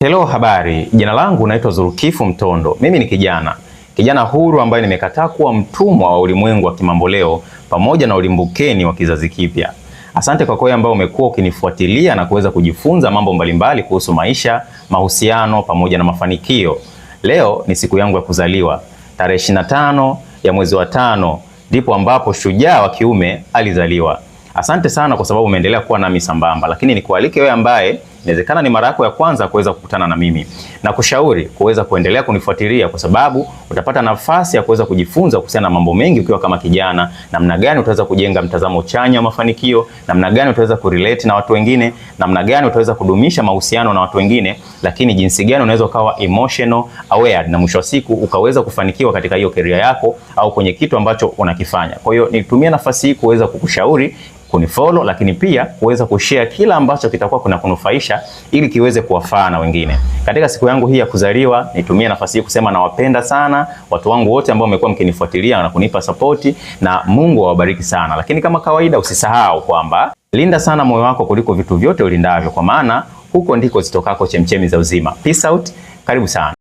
Hello, habari. Jina langu naitwa Zulkifu Mtondo. Mimi ni kijana huru ambaye nimekataa kuwa mtumwa wa ulimwengu wa kimamboleo pamoja na ulimbukeni wa kizazi kipya. Asante kwa kweli ambao umekuwa ukinifuatilia na kuweza kujifunza mambo mbalimbali kuhusu maisha, mahusiano pamoja na mafanikio. Leo ni siku yangu ya kuzaliwa. Tarehe 25 ya mwezi wa 5 ndipo ambapo shujaa wa kiume alizaliwa. Asante sana kwa sababu umeendelea kuwa nami sambamba, lakini nikualike wewe ambaye inawezekana ni mara yako ya kwanza kuweza kukutana na mimi, na kushauri kuweza kuendelea kunifuatilia kwa sababu utapata nafasi ya kuweza kujifunza kuhusiana na mambo mengi ukiwa kama kijana, namna gani utaweza kujenga mtazamo chanya wa mafanikio, namna gani utaweza kurelate na watu wengine, namna gani utaweza kudumisha mahusiano na watu wengine, lakini jinsi gani unaweza ukawa emotional aware na mwisho wa siku ukaweza kufanikiwa katika hiyo career yako au kwenye kitu ambacho unakifanya. Kwa hiyo nitumie nafasi hii kuweza kukushauri, kunifollow, lakini pia kuweza kushare kila ambacho kitakuwa kunufaisha ili kiweze kuwafaa na wengine. Katika siku yangu hii ya kuzaliwa, nitumie nafasi hii kusema nawapenda sana watu wangu wote ambao wamekuwa mkinifuatilia na kunipa support, na Mungu awabariki sana. Lakini kama kawaida, usisahau kwamba linda sana moyo wako kuliko vitu vyote ulindavyo, kwa maana huko ndiko zitokako chemchemi za uzima. Peace out. Karibu sana.